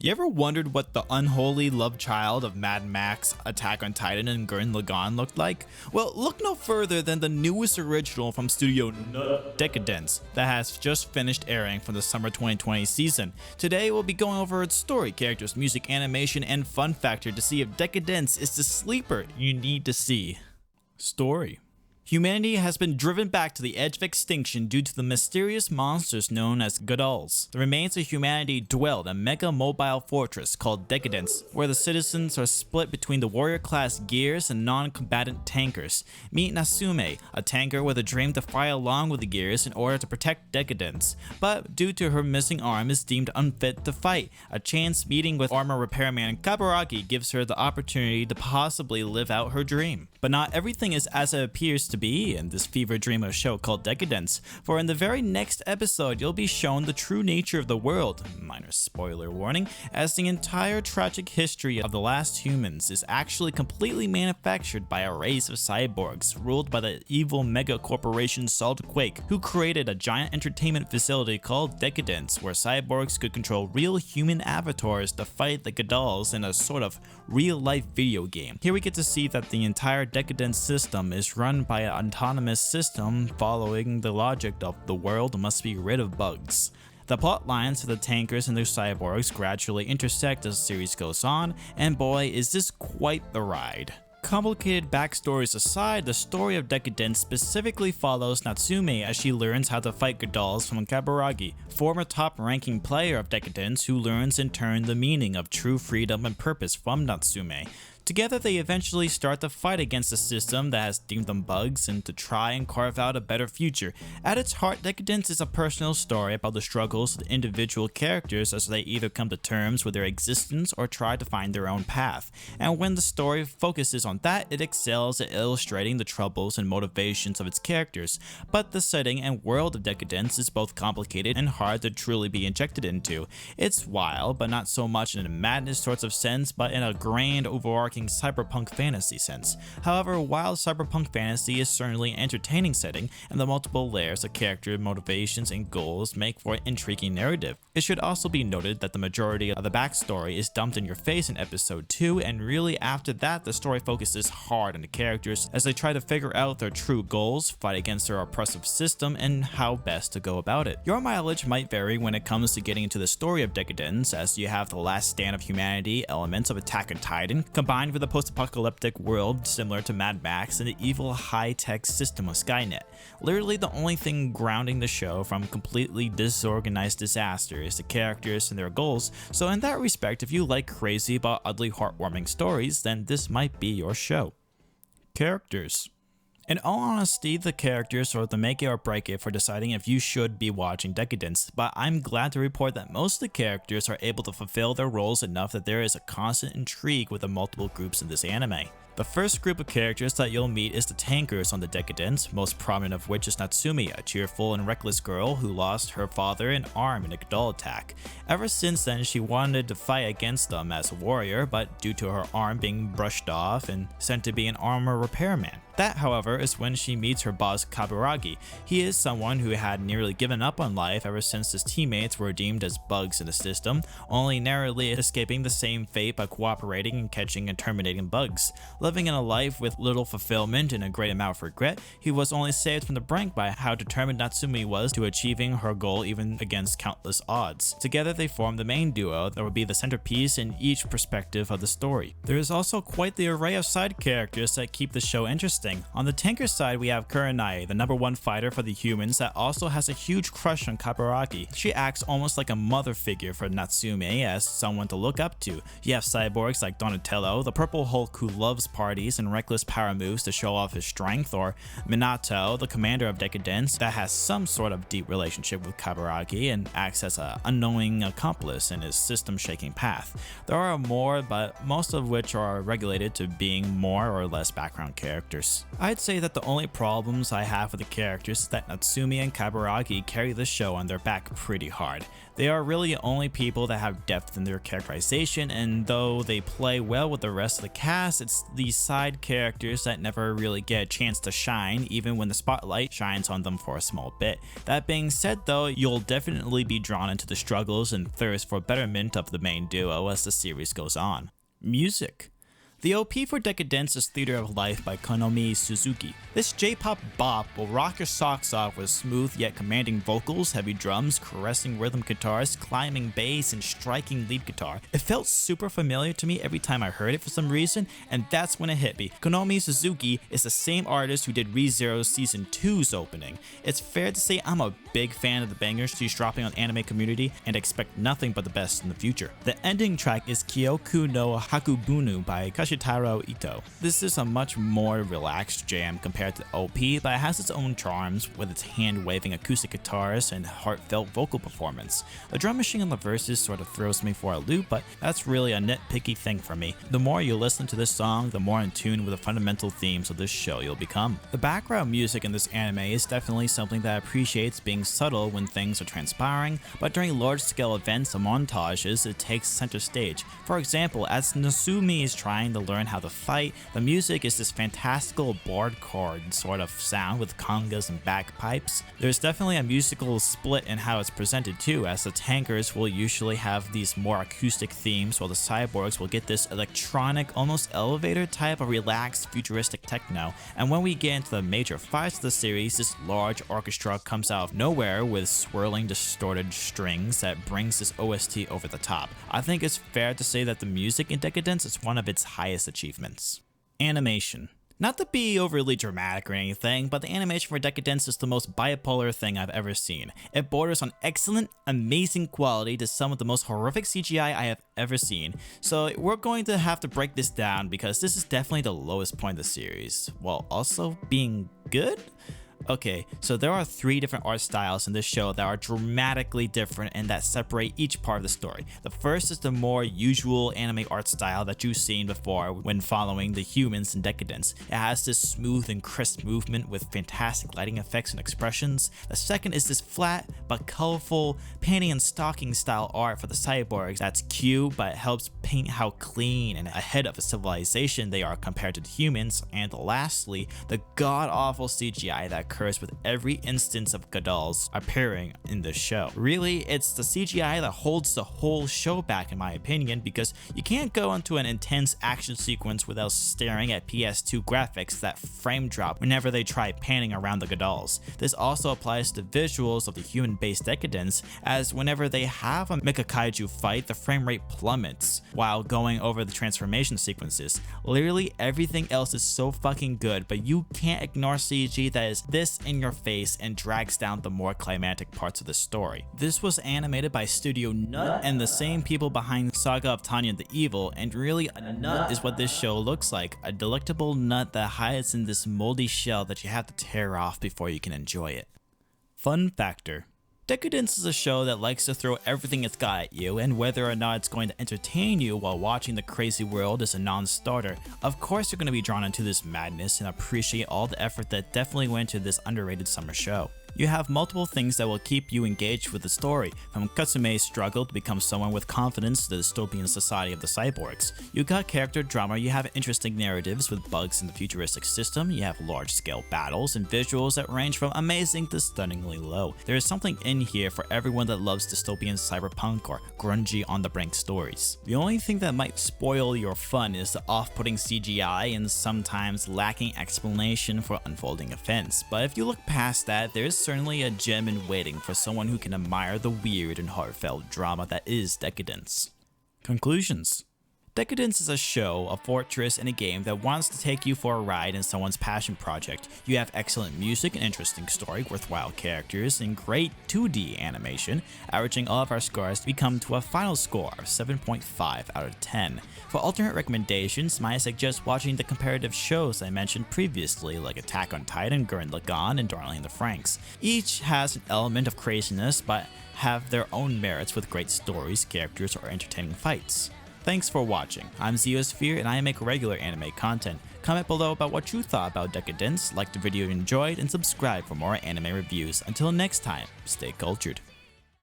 You ever wondered what the unholy love child of Mad Max, Attack on Titan, and Gurren Lagann looked like? Well, look no further than the newest original from Studio Deca Dence that has just finished airing from the summer 2020 season. Today we'll be going over its story, characters, music, animation, and fun factor to see if Deca Dence is the sleeper you need to see. Story. Humanity has been driven back to the edge of extinction due to the mysterious monsters known as Deca-Dense. The remains of humanity dwell in a mega mobile fortress called Deca-Dense, where the citizens are split between the warrior class gears and non-combatant tankers. Meet Natsume, a tanker with a dream to fight along with the gears in order to protect Deca-Dense, but due to her missing arm is deemed unfit to fight. A chance meeting with armor repairman Kaburagi gives her the opportunity to possibly live out her dream. But not everything is as it appears to be in this fever dream of a show called Deca-Dense, for in the very next episode you'll be shown the true nature of the world, minor spoiler warning, as the entire tragic history of the last humans is actually completely manufactured by a race of cyborgs ruled by the evil mega corporation Saltquake, who created a giant entertainment facility called Deca-Dense, where cyborgs could control real human avatars to fight the Gadals in a sort of real-life video game. Here we get to see that the entire Deca-Dense system is run by an autonomous system following the logic of the world must be rid of bugs. The plot lines for the tankers and their cyborgs gradually intersect as the series goes on, and boy is this quite the ride. Complicated backstories aside, the story of Deca-Dense specifically follows Natsume as she learns how to fight Gadals from Kaburagi, former top-ranking player of Deca-Dense who learns in turn the meaning of true freedom and purpose from Natsume. Together they eventually start to fight against a system that has deemed them bugs and to try and carve out a better future. At its heart, Deca-Dense is a personal story about the struggles of the individual characters as they either come to terms with their existence or try to find their own path. And when the story focuses on that, it excels at illustrating the troubles and motivations of its characters. But the setting and world of Deca-Dense is both complicated and hard to truly be injected into. It's wild, but not so much in a madness sorts of sense, but in a grand overarching cyberpunk fantasy sense. However, while cyberpunk fantasy is certainly an entertaining setting, and the multiple layers of character motivations and goals make for an intriguing narrative, it should also be noted that the majority of the backstory is dumped in your face in episode 2, and really after that the story focuses hard on the characters as they try to figure out their true goals, fight against their oppressive system, and how best to go about it. Your mileage might vary when it comes to getting into the story of Deca-Dense, as you have the last stand of humanity elements of Attack on Titan combined with a post-apocalyptic world similar to Mad Max and the evil high-tech system of Skynet. Literally the only thing grounding the show from completely disorganized disaster is the characters and their goals, so in that respect, if you like crazy but oddly heartwarming stories, then this might be your show. Characters. In all honesty, the characters are the make it or break it for deciding if you should be watching Deca-Dense, but I'm glad to report that most of the characters are able to fulfill their roles enough that there is a constant intrigue with the multiple groups in this anime. The first group of characters that you'll meet is the tankers on the Deca-Dense, most prominent of which is Natsume, a cheerful and reckless girl who lost her father and arm in a Gadol attack. Ever since then, she wanted to fight against them as a warrior, but due to her arm being brushed off and sent to be an armor repairman. That, however, is when she meets her boss Kaburagi. He is someone who had nearly given up on life ever since his teammates were deemed as bugs in the system, only narrowly escaping the same fate by cooperating and catching and terminating bugs. Living in a life with little fulfillment and a great amount of regret, he was only saved from the brink by how determined Natsume was to achieving her goal even against countless odds. Together they form the main duo that would be the centerpiece in each perspective of the story. There is also quite the array of side characters that keep the show interesting. On the tanker side, we have Kurenai, the #1 fighter for the humans that also has a huge crush on Kaburagi. She acts almost like a mother figure for Natsume as someone to look up to. You have cyborgs like Donatello, the purple Hulk who loves parties and reckless power moves to show off his strength, or Minato, the commander of Deca-Dense that has some sort of deep relationship with Kaburagi and acts as an unknowing accomplice in his system-shaking path. There are more, but most of which are regulated to being more or less background characters. I'd say that the only problems I have with the characters is that Natsume and Kaburagi carry the show on their back pretty hard. They are really the only people that have depth in their characterization, and though they play well with the rest of the cast, it's these side characters that never really get a chance to shine, even when the spotlight shines on them for a small bit. That being said though, you'll definitely be drawn into the struggles and thirst for betterment of the main duo as the series goes on. Music. The OP for Deca Dence is Theater of Life by Konomi Suzuki. This J-pop bop will rock your socks off with smooth yet commanding vocals, heavy drums, caressing rhythm guitars, climbing bass, and striking lead guitar. It felt super familiar to me every time I heard it for some reason, and that's when it hit me. Konomi Suzuki is the same artist who did ReZero's Season 2's opening. It's fair to say I'm a big fan of the bangers she's dropping on anime community and expect nothing but the best in the future. The ending track is Kyoku no Hakubunu by Kashitaro Ito. This is a much more relaxed jam compared to OP, but it has its own charms with its hand-waving acoustic guitars and heartfelt vocal performance. The drum machine on the verses sort of throws me for a loop, but that's really a nitpicky thing for me. The more you listen to this song, the more in tune with the fundamental themes of this show you'll become. The background music in this anime is definitely something that appreciates being subtle when things are transpiring, but during large-scale events and montages, it takes center stage. For example, as Nasumi is trying to learn how to fight, the music is this fantastical barred chord sort of sound with congas and bagpipes. There's definitely a musical split in how it's presented too, as the tankers will usually have these more acoustic themes while the cyborgs will get this electronic, almost elevator type of relaxed futuristic techno. And when we get into the major fights of the series, this large orchestra comes out of nowhere with swirling distorted strings that brings this OST over the top. I think it's fair to say that the music in Deca Dence is one of its highest achievements. Animation. Not to be overly dramatic or anything, but the animation for Deca Dence is the most bipolar thing I've ever seen. It borders on excellent, amazing quality to some of the most horrific CGI I have ever seen. So we're going to have to break this down because this is definitely the lowest point of the series, while also being good? Okay, so there are 3 different art styles in this show that are dramatically different and that separate each part of the story. The first is the more usual anime art style that you've seen before when following the humans in Deca Dence. It has this smooth and crisp movement with fantastic lighting effects and expressions. The second is this flat but colorful panty and stocking style art for the cyborgs that's cute but helps paint how clean and ahead of a civilization they are compared to the humans. And lastly, the god-awful CGI that occurs with every instance of Gadals appearing in this show. Really, it's the CGI that holds the whole show back in my opinion, because you can't go into an intense action sequence without staring at PS2 graphics that frame drop whenever they try panning around the Gadals. This also applies to visuals of the human-based Deca Dence, as whenever they have a mecha kaiju fight, the frame rate plummets while going over the transformation sequences. Literally everything else is so fucking good, but you can't ignore CG that is this in your face and drags down the more climactic parts of the story. This was animated by Studio Nut and the same people behind Saga of Tanya the Evil, and really a nut is what this show looks like, a delectable nut that hides in this moldy shell that you have to tear off before you can enjoy it. Fun factor. Deca Dence is a show that likes to throw everything it's got at you, and whether or not it's going to entertain you while watching the crazy world is a non-starter. Of course you're going to be drawn into this madness and appreciate all the effort that definitely went into this underrated summer show. You have multiple things that will keep you engaged with the story, from Katsume's struggle to become someone with confidence to the dystopian society of the cyborgs. You got character drama, you have interesting narratives with bugs in the futuristic system, you have large-scale battles and visuals that range from amazing to stunningly low. There is something in here for everyone that loves dystopian cyberpunk or grungy on-the-brink stories. The only thing that might spoil your fun is the off-putting CGI and sometimes lacking explanation for unfolding events, but if you look past that, there's certainly a gem in waiting for someone who can admire the weird and heartfelt drama that is Deca Dence. Conclusions. Deca Dence is a show, a fortress, and a game that wants to take you for a ride in someone's passion project. You have excellent music, an interesting story, worthwhile characters, and great 2D animation, averaging all of our scores to come to a final score of 7.5 out of 10. For alternate recommendations, might I suggest watching the comparative shows I mentioned previously, like Attack on Titan, Gurren Lagann, and Darling in the Franxx. Each has an element of craziness, but have their own merits with great stories, characters, or entertaining fights. Thanks for watching. I'm Zeosphere and I make regular anime content. Comment below about what you thought about Deca Dence, like the video you enjoyed, and subscribe for more anime reviews. Until next time, stay cultured.